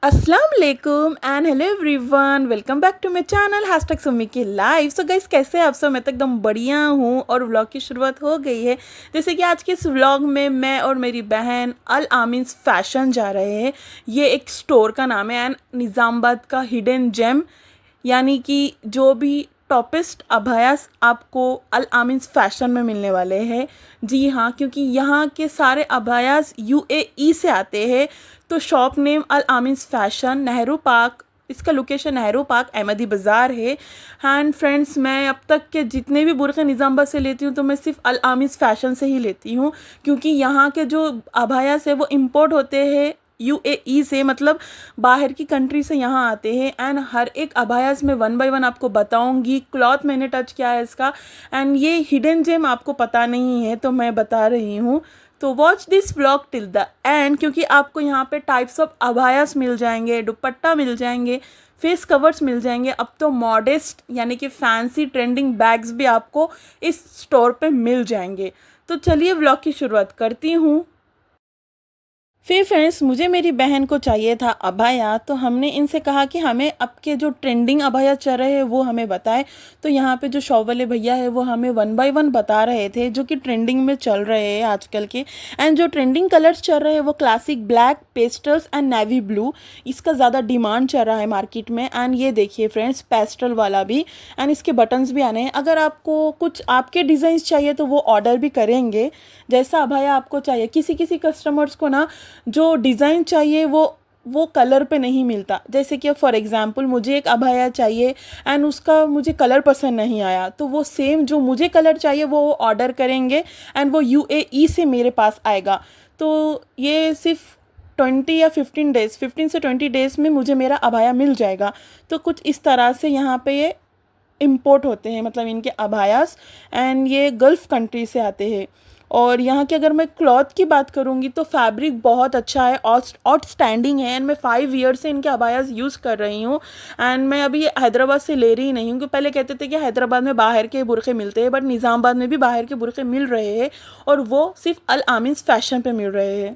अस्सलाम वालेकुम and hello everyone, welcome back to my channel hashtag Sumi की लाइफ। सो गाइस, कैसे हैं आप सब? मैं तो एकदम बढ़िया हूँ और व्लॉग की शुरुआत हो गई है। जैसे कि आज के इस व्लॉग में मैं और मेरी बहन अल आमीन्स फैशन जा रहे हैं। ये एक स्टोर का नाम है एंड निज़ामाबाद का हिडन जेम, यानी कि जो भी टॉपिस्ट अबायास आपको अल आमीन्स फ़ैशन में मिलने वाले हैं। जी हाँ, क्योंकि यहाँ के सारे अबायास यूएई से आते हैं। तो शॉप नेम अल आमीन्स फ़ैशन, नेहरू पार्क, इसका लोकेशन नेहरू पार्क अहमदी बाज़ार है। एंड फ्रेंड्स, मैं अब तक के जितने भी बुरखे निज़ामाबाद से लेती हूँ तो मैं सिर्फ अल आमीन्स फ़ैशन से ही लेती हूँ, क्योंकि यहाँ के जो अबायास है वो इम्पोर्ट होते हैं यूएई से, मतलब बाहर की कंट्री से यहाँ आते हैं। एंड हर एक अबायास में वन बाय वन आपको बताऊँगी। क्लॉथ मैंने टच किया है इसका, एंड ये हिडन जेम आपको पता नहीं है तो मैं बता रही हूँ। तो watch this vlog till the end, क्योंकि आपको यहाँ पे टाइप्स ऑफ अबायास मिल जाएंगे, दुपट्टा मिल जाएंगे, फेस कवर्स मिल जाएंगे। अब तो मॉडेस्ट यानी कि फैंसी ट्रेंडिंग बैग्स भी आपको इस स्टोर पे मिल जाएंगे। तो चलिए व्लॉग की शुरुआत करती हूँ। फिर फ्रेंड्स, मुझे मेरी बहन को चाहिए था अबाया, तो हमने इनसे कहा कि हमें अब के जो ट्रेंडिंग अबाया चल रहे हैं वो हमें बताएं। तो यहाँ पे जो शॉप वाले भैया है वो हमें वन बाय वन बता रहे थे जो कि ट्रेंडिंग में चल रहे हैं आजकल के। एंड जो ट्रेंडिंग कलर्स चल रहे हैं वो classic black, pastels and navy blue, इसका ज़्यादा डिमांड चल रहा है मार्केट में। एंड ये देखिए फ्रेंड्स, पेस्टल वाला भी, एंड इसके बटन्स भी आने हैं। अगर आपको कुछ आपके डिज़ाइंस चाहिए तो वो ऑर्डर भी करेंगे, जैसा अबाया आपको चाहिए। किसी किसी कस्टमर्स को ना जो डिज़ाइन चाहिए वो कलर पे नहीं मिलता। जैसे कि फॉर एग्ज़ाम्पल मुझे एक अबाया चाहिए एंड उसका मुझे कलर पसंद नहीं आया, तो वो सेम जो मुझे कलर चाहिए वो ऑर्डर करेंगे एंड वो यूएई से मेरे पास आएगा। तो ये सिर्फ 20 या 15 डेज़, 15 से 20 डेज़ में मुझे मेरा अबाया मिल जाएगा। तो कुछ इस तरह से यहाँ पे ये इम्पोर्ट होते हैं, मतलब इनके अबायास, एंड ये गल्फ़ कंट्री से आते हैं। और यहाँ की अगर मैं क्लॉथ की बात करूँगी तो फैब्रिक बहुत अच्छा है, आउटस्टैंडिंग है। एंड मैं 5 ईयर से इनके अबायास यूज़ कर रही हूँ। एंड मैं अभी हैदराबाद से ले रही नहीं हूँ, क्योंकि पहले कहते थे कि हैदराबाद में बाहर के बुरखे मिलते हैं, बट निज़ामाबाद में भी बाहर के बुरखे मिल रहे हैं और वो सिर्फ अल आमीन्स फ़ैशन पे मिल रहे हैं।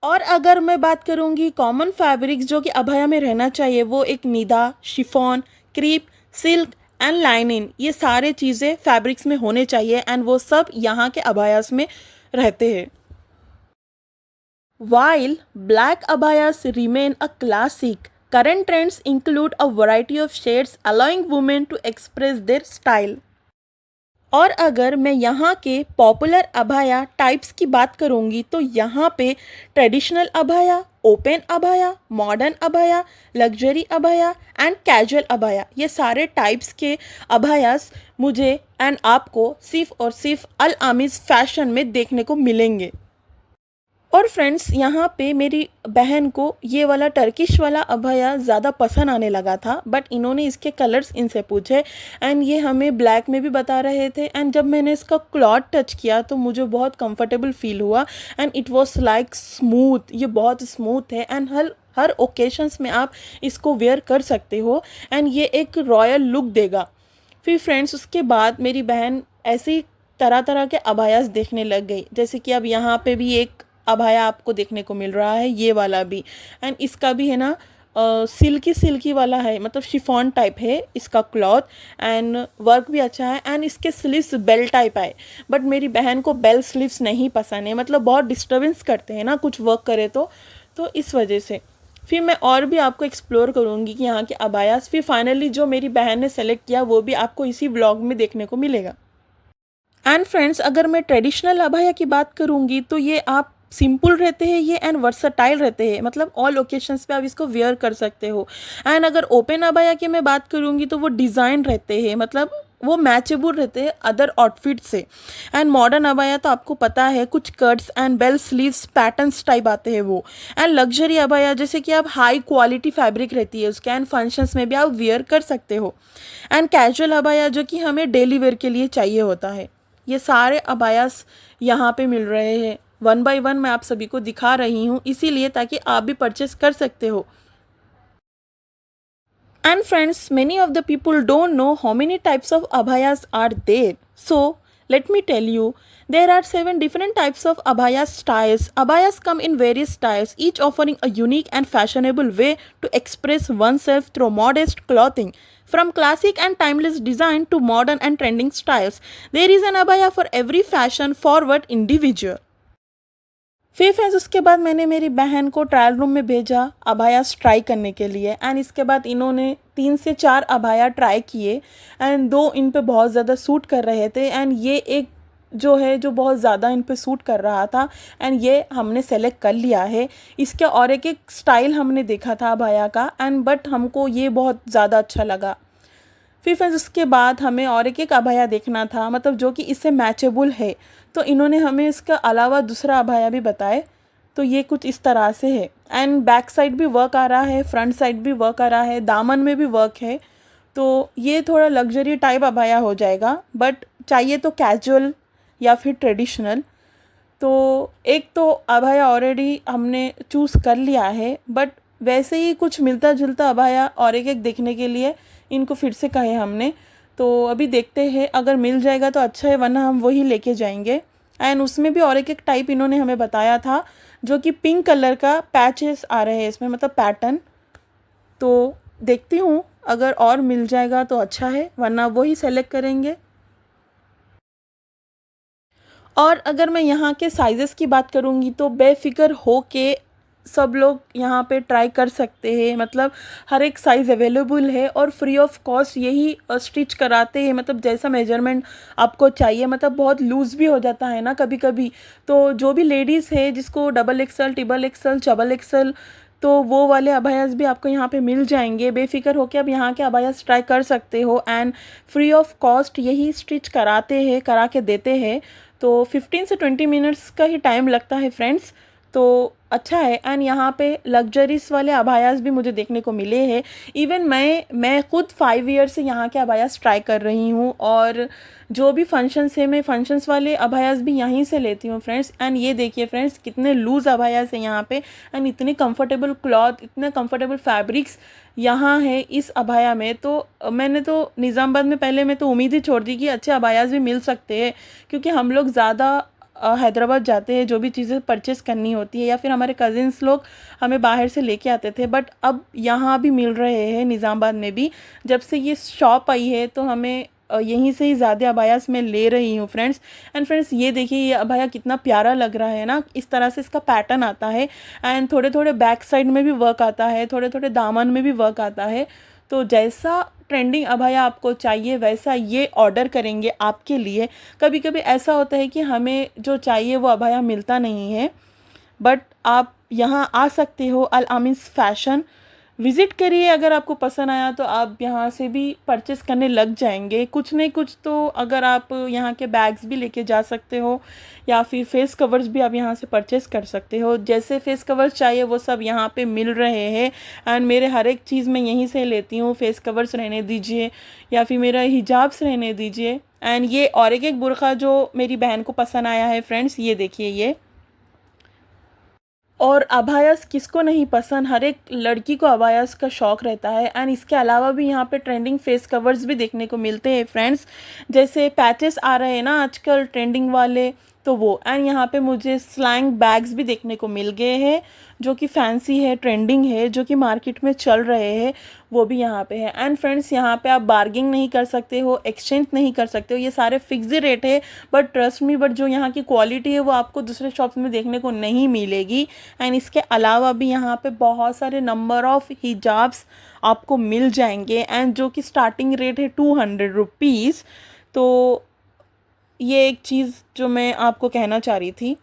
और अगर मैं बात करूँगी कॉमन फैब्रिक्स जो कि अबाया में रहना चाहिए, वो एक निदा, chiffon, crepe, silk and linen, ये सारे चीज़ें फैब्रिक्स में होने चाहिए एंड वो सब यहाँ के अबायास में रहते हैं। While black abayas remain a classic, current trends include a variety of shades allowing women to express their style. और अगर मैं यहाँ के पॉपुलर अबाया टाइप्स की बात करूँगी तो यहाँ पे traditional abaya, open abaya, modern abaya, luxury abaya and casual abaya, ये सारे टाइप्स के अबायास मुझे एंड आपको सिर्फ और सिर्फ अल आमीज़ फैशन में देखने को मिलेंगे। और फ्रेंड्स, यहाँ पे मेरी बहन को ये वाला टर्किश वाला अबाया ज़्यादा पसंद आने लगा था, बट इन्होंने इसके कलर्स इनसे पूछे एंड ये हमें ब्लैक में भी बता रहे थे। एंड जब मैंने इसका क्लॉथ टच किया तो मुझे बहुत कंफर्टेबल फील हुआ and it was like smooth, ये बहुत स्मूथ है एंड हर हर ओकेशंस में आप इसको वेयर कर सकते हो एंड ये एक रॉयल लुक देगा। फिर फ्रेंड्स, उसके बाद मेरी बहन ऐसे ही तरह तरह के अबायास देखने लग गई। जैसे कि अब यहाँ पे भी एक अबाया आपको देखने को मिल रहा है, ये वाला भी, एंड इसका भी है ना सिल्की सिल्की वाला है, मतलब शिफॉन टाइप है इसका क्लॉथ एंड वर्क भी अच्छा है। एंड इसके स्लीव्स बेल टाइप आए, बट मेरी बहन को बेल स्लीव्स नहीं पसंद है, मतलब बहुत डिस्टर्बेंस करते हैं ना कुछ वर्क करे तो इस वजह से। फिर मैं और भी आपको एक्सप्लोर करूँगी कि यहाँ के अबायास। फिर फाइनली जो मेरी बहन ने सेलेक्ट किया वो भी आपको इसी व्लॉग में देखने को मिलेगा। एंड फ्रेंड्स, अगर मैं ट्रेडिशनल अबाया की बात करूँगी तो ये आप सिंपल रहते हैं ये एंड वर्सटाइल रहते हैं, मतलब ऑल ओकेशंस पे आप इसको वेयर कर सकते हो। एंड अगर ओपन अबाया की मैं बात करूँगी तो वो डिज़ाइन रहते हैं, मतलब वो मैचेबल रहते हैं अदर आउटफिट से। एंड मॉडर्न अबाया तो आपको पता है, कुछ cuts and bell sleeves patterns type आते हैं वो। एंड लग्जरी अबाया जैसे कि आप हाई क्वालिटी फैब्रिक रहती है उसके एंड फंक्शंस में भी आप वेयर कर सकते हो। एंड कैजुअल अबाया जो कि हमें डेली वेयर के लिए चाहिए होता है। ये सारे अबायास यहाँ पे मिल रहे हैं, वन बाय वन मैं आप सभी को दिखा रही हूँ, इसीलिए ताकि आप भी परचेस कर सकते हो। And friends, many of the people don't know how many types of abayas are there. So Let me tell you, there are 7 different types of abaya styles. Abayas come in various styles, each offering a unique and fashionable way to express oneself through modest clothing. From classic and timeless design to modern and trending styles, there is an abaya for every fashion forward individual. फिर friends उसके बाद मैंने मेरी बहन को trial room में भेजा abayas try करने के लिए एंड इसके बाद इन्होंने 3 से 4 अबाया ट्राई किए एंड 2 इन पे बहुत ज़्यादा सूट कर रहे थे एंड ये एक जो है जो बहुत ज़्यादा इन पे सूट कर रहा था एंड ये हमने सेलेक्ट कर लिया है। इसके और एक स्टाइल हमने देखा था अबाया का एंड बट हमको ये बहुत ज़्यादा अच्छा लगा। फिर फ्रेंड्स उसके बाद हमें और एक अबाया देखना था, मतलब जो कि इससे मैचेबल है, तो इन्होंने हमें इसका अलावा दूसरा अबाया भी बताए। तो ये कुछ इस तरह से है एंड बैक साइड भी वर्क आ रहा है, फ्रंट साइड भी वर्क आ रहा है, दामन में भी वर्क है। तो ये थोड़ा लग्जरी टाइप अबाया हो जाएगा, बट चाहिए तो कैजुअल या फिर ट्रेडिशनल। तो एक तो अबाया ऑलरेडी हमने चूज़ कर लिया है, बट वैसे ही कुछ मिलता जुलता अबाया और एक देखने के लिए इनको फिर से कहे हमने। तो अभी देखते हैं, अगर मिल जाएगा तो अच्छा है, वरना हम वही लेके जाएंगे। एंड उसमें भी और एक टाइप इन्होंने हमें बताया था जो कि पिंक कलर का पैचेस आ रहे हैं इसमें, मतलब पैटर्न। तो देखती हूँ, अगर और मिल जाएगा तो अच्छा है, वरना वही सेलेक्ट करेंगे। और अगर मैं यहाँ के साइज़ेस की बात करूँगी तो बेफ़िक्र हो के सब लोग यहाँ पे ट्राई कर सकते हैं, मतलब हर एक साइज़ अवेलेबल है और फ्री ऑफ कॉस्ट यही स्टिच कराते हैं, मतलब जैसा मेजरमेंट आपको चाहिए। मतलब बहुत लूज़ भी हो जाता है ना कभी कभी, तो जो भी लेडीज़ है जिसको double axle, triple axle, double axle, तो वो वाले अबायास भी आपको यहाँ पे मिल जाएंगे। बेफ़िक्र होकर आप यहाँ के अबायास ट्राई कर सकते हो एंड फ्री ऑफ कॉस्ट यही स्टिच कराते हैं, करा के देते हैं। तो 15 से 20 मिनट्स का ही टाइम लगता है फ्रेंड्स, तो अच्छा है। एंड यहाँ पे लग्जरीज वाले अबायास भी मुझे देखने को मिले हैं। इवन मैं खुद 5 ईयर से यहाँ के अबायास ट्राई कर रही हूँ और जो भी फंक्शंस है मैं फंक्शंस वाले अबायास भी यहीं से लेती हूँ फ्रेंड्स। एंड ये देखिए फ्रेंड्स, कितने लूज़ अबायास है यहाँ पे एंड इतने कंफर्टेबल क्लॉथ, इतने कंफर्टेबल फैब्रिक्स यहाँ है इस अबाया में। तो मैंने तो निज़ामाबाद में पहले मैं तो उम्मीद ही छोड़ दी कि अच्छे अबायास भी मिल सकते हैं, क्योंकि हम लोग ज़्यादा हैदराबाद जाते हैं जो भी चीज़ें परचेस करनी होती है, या फिर हमारे कज़िन्स लोग हमें बाहर से लेके आते थे, बट अब यहाँ भी मिल रहे हैं निज़ामाबाद में भी। जब से ये शॉप आई है तो हमें यहीं से ही ज़्यादा अबायास मैं ले रही हूँ फ्रेंड्स। एंड फ्रेंड्स ये देखिए, ये अबाया कितना प्यारा लग रहा है ना, इस तरह से इसका पैटर्न आता है एंड थोड़े थोड़े बैक साइड में भी वर्क आता है, थोड़े थोड़े दामन में भी वर्क आता है। तो जैसा ट्रेंडिंग अबाया आपको चाहिए वैसा ये ऑर्डर करेंगे आपके लिए। कभी कभी ऐसा होता है कि हमें जो चाहिए वो अबाया मिलता नहीं है, बट आप यहाँ आ सकते हो, अल आमीन्स फैशन विज़िट करिए। अगर आपको पसंद आया तो आप यहाँ से भी परचेस करने लग जाएंगे। कुछ नहीं कुछ तो अगर आप यहाँ के बैग्स भी लेके जा सकते हो, या फिर फेस कवर्स भी आप यहाँ से परचेस कर सकते हो। जैसे फेस कवर्स चाहिए वो सब यहाँ पे मिल रहे हैं एंड मेरे हर एक चीज़ मैं यहीं से लेती हूँ। फेस कवर्स रहने दीजिए या फिर मेरा हिजाब्स रहने दीजिए। एंड ये और एक बुर्का जो मेरी बहन को पसंद आया है फ्रेंड्स, ये देखिए ये। और अबायास किसको नहीं पसंद, हर एक लड़की को अबायास का शौक़ रहता है। एंड इसके अलावा भी यहाँ पे ट्रेंडिंग फेस कवर्स भी देखने को मिलते हैं फ्रेंड्स, जैसे पैचेस आ रहे हैं ना आजकल ट्रेंडिंग वाले, तो वो। एंड यहाँ पे मुझे स्लैंग बैग्स भी देखने को मिल गए हैं जो कि फैंसी है, ट्रेंडिंग है, जो कि मार्केट में चल रहे हैं, वो भी यहाँ पे है। एंड फ्रेंड्स यहाँ पे आप बार्गिंग नहीं कर सकते हो, एक्सचेंज नहीं कर सकते हो, ये सारे फिक्स रेट है। बट ट्रस्ट मी, बट जो यहाँ की क्वालिटी है वो आपको दूसरे शॉप्स में देखने को नहीं मिलेगी। एंड इसके अलावा भी यहाँ पे बहुत सारे नंबर ऑफ़ हिजाब्स आपको मिल जाएंगे एंड जो कि स्टार्टिंग रेट है 200 रुपीज़। तो ये एक चीज़ जो मैं आपको कहना चाह रही थी।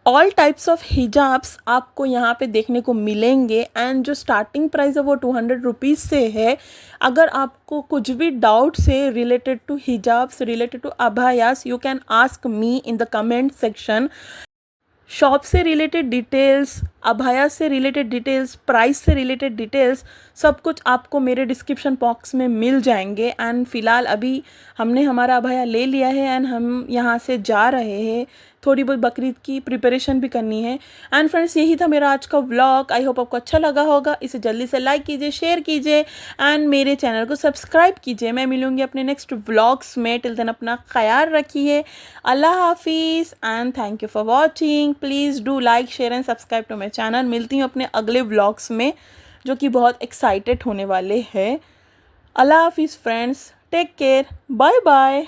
ऑल टाइप्स ऑफ हिजाब्स आपको यहाँ पे देखने को मिलेंगे एंड जो स्टार्टिंग प्राइस है वो 200 रुपीज़ से है। अगर आपको कुछ भी डाउट्स है related to hijabs, related to abayas, you can ask me in the comment section. Shop से रिलेटेड डिटेल्स, अबाया से रिलेटेड डिटेल्स, प्राइस से रिलेटेड डिटेल्स, सब कुछ आपको मेरे डिस्क्रिप्शन बॉक्स में मिल जाएंगे। एंड फ़िलहाल अभी हमने हमारा अबाया ले लिया है एंड हम यहाँ से जा रहे हैं थोड़ी बहुत बकरीद की प्रिपरेशन भी करनी है। एंड फ्रेंड्स, यही था मेरा आज का व्लॉग। आई होप आपको अच्छा लगा होगा। इसे जल्दी से लाइक कीजिए, शेयर कीजिए एंड मेरे चैनल को सब्सक्राइब कीजिए। मैं मिलूँगी अपने नेक्स्ट व्लॉग्स में। टिल देन अपना ख्याल रखिए। अल्लाह हाफिज़ and thank you for watching. Please do like, share and subscribe to my channel. मिलती हूँ अपने अगले व्लॉग्स में जो कि बहुत एक्साइटेड होने वाले हैं। अल्लाह हाफिज़ friends, take care, bye bye.